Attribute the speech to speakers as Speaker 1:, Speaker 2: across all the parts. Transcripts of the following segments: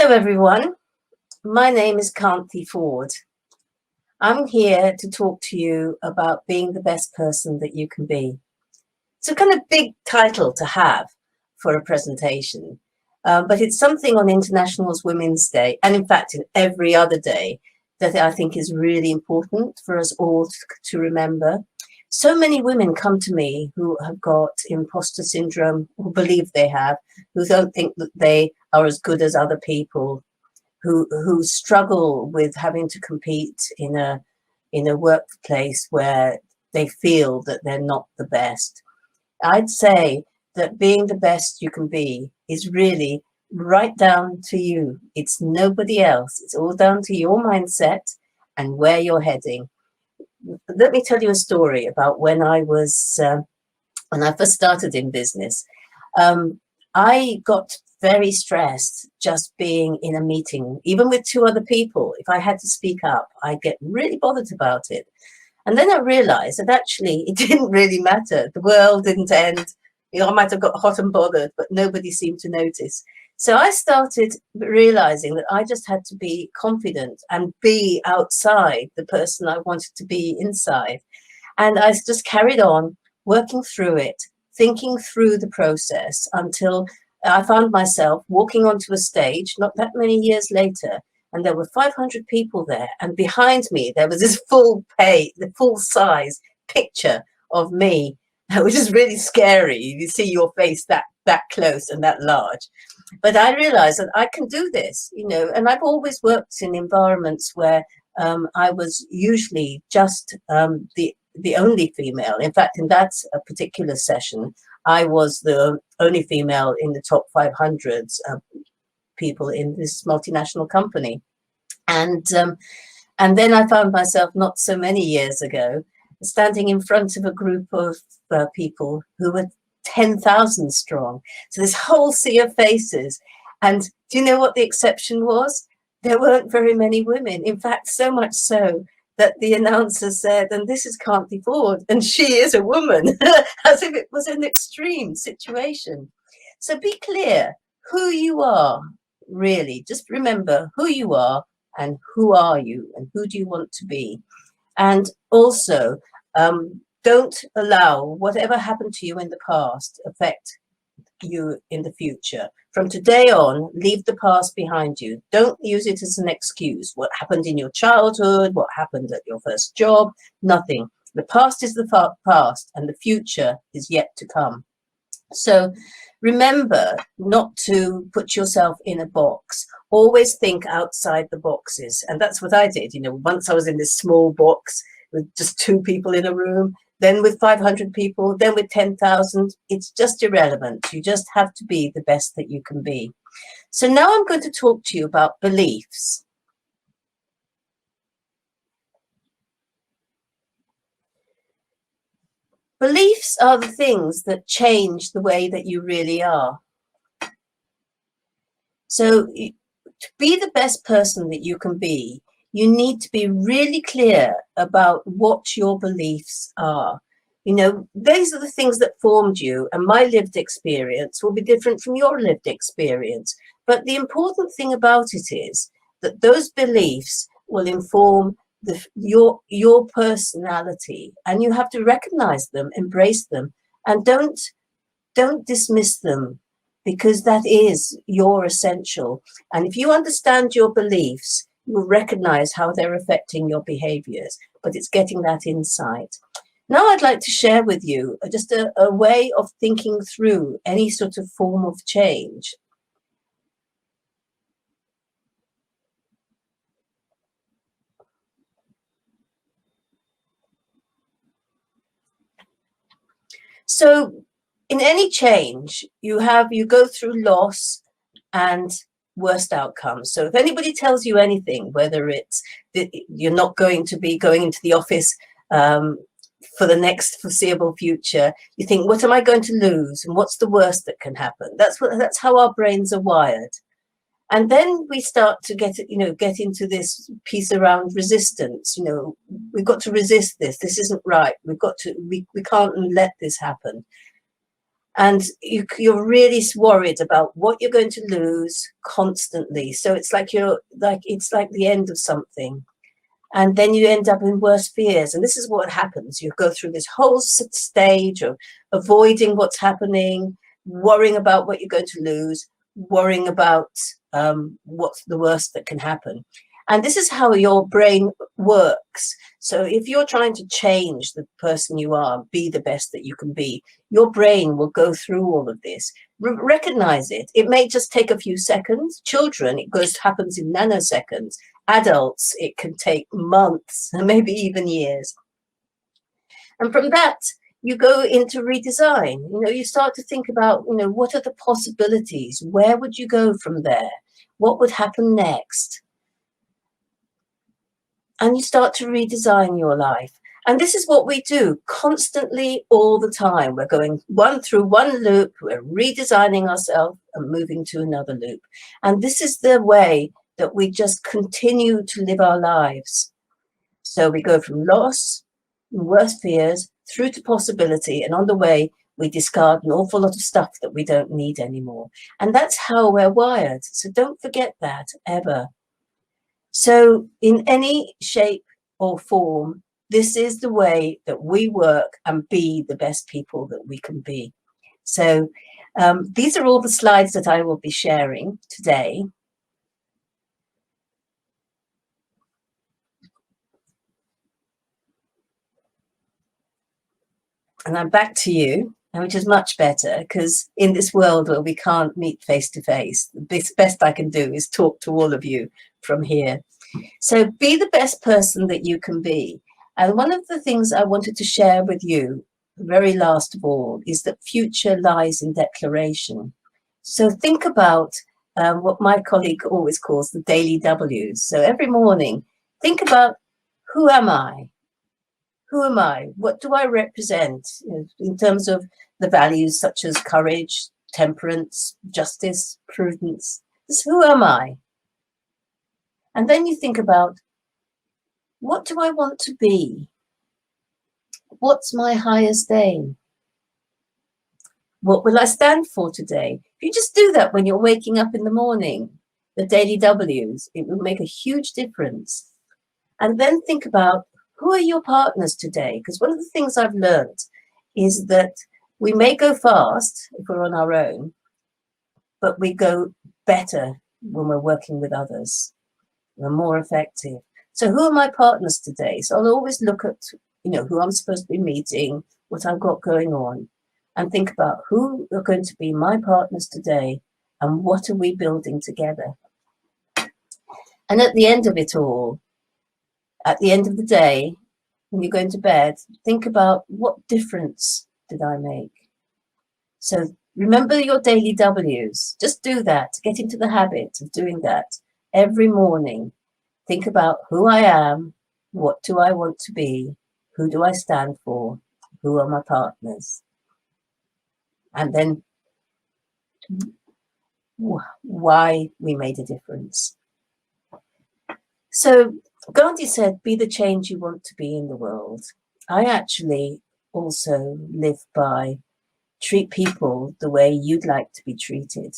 Speaker 1: Hello everyone, my name is Kanthi Ford. I'm here to talk to you about being the best person that you can be. It's a kind of big title to have for a presentation, but it's something on International Women's Day, and in fact in every other day, that I think is really important for us all to remember. So many women come to me who have got imposter syndrome, who believe they have, who don't think that they are as good as other people, who struggle with having to compete in a workplace where they feel that they're not the best. I'd say that being the best you can be is really right down to you. It's nobody else. It's all down to your mindset and where you're heading. Let me tell you a story about when I was when I first started in business. I got very stressed just being in a meeting, even with two other people. If I had to speak up, I'd get really bothered about it. And then I realized that actually it didn't really matter. The world didn't end. You know, I might have got hot and bothered, but nobody seemed to notice. So I started realizing that I just had to be confident and be outside the person I wanted to be inside. And I just carried on working through it, thinking through the process until I found myself walking onto a stage not that many years later, and there were 500 people there. And behind me, there was this the full size picture of me, which is really scary. You see your face that close and that large. But I realized that I can do this, you know, and I've always worked in environments where I was usually just the only female. In fact, in that particular session, I was the only female in the top 500 people in this multinational company. And then I found myself not so many years ago standing in front of a group of people who were 10,000 strong. So this whole sea of faces. And do you know what the exception was? There weren't very many women. In fact, so much so that the announcer said, and this is Kanthi Ford, and she is a woman, as if it was an extreme situation. So be clear who you are, really. Just remember who you are and who are you and who do you want to be. And also, don't allow whatever happened to you in the past affect you in the future. From today on, leave the past behind you. Don't use it as an excuse. What happened in your childhood, what happened at your first job, nothing. The past is the past and the future is yet to come. So remember not to put yourself in a box. Always think outside the boxes. And that's what I did. You know, once I was in this small box with just two people in a room, then with 500 people, then with 10,000, it's just irrelevant. You just have to be the best that you can be. So now I'm going to talk to you about beliefs. Beliefs are the things that change the way that you really are. So to be the best person that you can be, you need to be really clear about what your beliefs are. You know, these are the things that formed you, and my lived experience will be different from your lived experience. But the important thing about it is that those beliefs will inform your personality, and you have to recognize them, embrace them, and don't dismiss them, because that is your essential. And if you understand your beliefs, you'll recognize how they're affecting your behaviors, but it's getting that insight. Now I'd like to share with you just a way of thinking through any sort of form of change. So in any change, you go through loss and worst outcomes. So if anybody tells you anything, whether it's that you're not going to be going into the office for the next foreseeable future, you think, what am I going to lose? And what's the worst that can happen? That's how our brains are wired. And then we start to get into this piece around resistance. You know, we've got to resist this. This isn't right. We can't let this happen. And you're really worried about what you're going to lose constantly. So it's like it's like the end of something. And then you end up in worse fears. And this is what happens. You go through this whole stage of avoiding what's happening, worrying about what you're going to lose, worrying about what's the worst that can happen. And this is how your brain works. So if you're trying to change the person you are, be the best that you can be, your brain will go through all of this. Recognize it. It may just take a few seconds. Children, happens in nanoseconds. Adults, it can take months and maybe even years. And from that, you go into redesign. You start to think about, what are the possibilities? Where would you go from there? What would happen next? And you start to redesign your life. And this is what we do constantly, all the time. We're going through one loop, we're redesigning ourselves and moving to another loop. And this is the way that we just continue to live our lives. So we go from loss, worst fears, through to possibility. And on the way, we discard an awful lot of stuff that we don't need anymore. And that's how we're wired. So don't forget that ever. So in any shape or form, this is the way that we work and be the best people that we can be. So these are all the slides that I will be sharing today. And I'm back to you, which is much better, because in this world where we can't meet face to face, the best I can do is talk to all of you from here. So be the best person that you can be. And one of the things I wanted to share with you, very last of all, is that future lies in declaration. So think about what my colleague always calls the daily W's. So every morning, think about, who am I? Who am I? What do I represent in terms of the values such as courage, temperance, justice, prudence? Who am I? And then you think about, what do I want to be? What's my highest aim? What will I stand for today? If you just do that when you're waking up in the morning, the daily W's, it will make a huge difference. And then think about, who are your partners today? Because one of the things I've learned is that we may go fast if we're on our own, but we go better when we're working with others. We're more effective. So who are my partners today? So I'll always look at, who I'm supposed to be meeting, what I've got going on, and think about who are going to be my partners today and what are we building together. And at the end of it all, at the end of the day, when you're going to bed, think about, what difference did I make? So remember your daily W's. Just do that. Get into the habit of doing that every morning. Think about who I am, what do I want to be, who do I stand for, who are my partners, and then why we made a difference. So Gandhi said, be the change you want to be in the world. I actually also live by, treat people the way you'd like to be treated.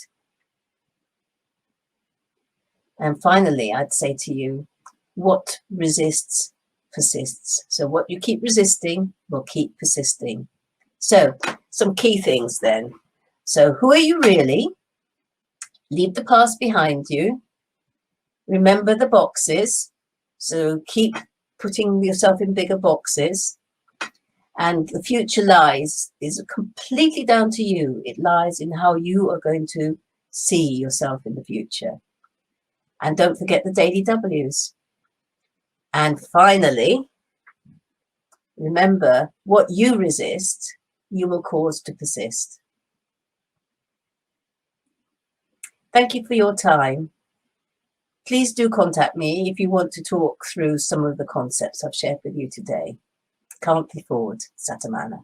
Speaker 1: And finally, I'd say to you, what resists persists. So what you keep resisting will keep persisting. So some key things then. So who are you really? Leave the past behind you. Remember the boxes. So keep putting yourself in bigger boxes. And the future lies is completely down to you. It lies in how you are going to see yourself in the future. And don't forget the daily W's. And finally, remember, what you resist, you will cause to persist. Thank you for your time. Please do contact me if you want to talk through some of the concepts I've shared with you today. Kanthi Ford, Satamana.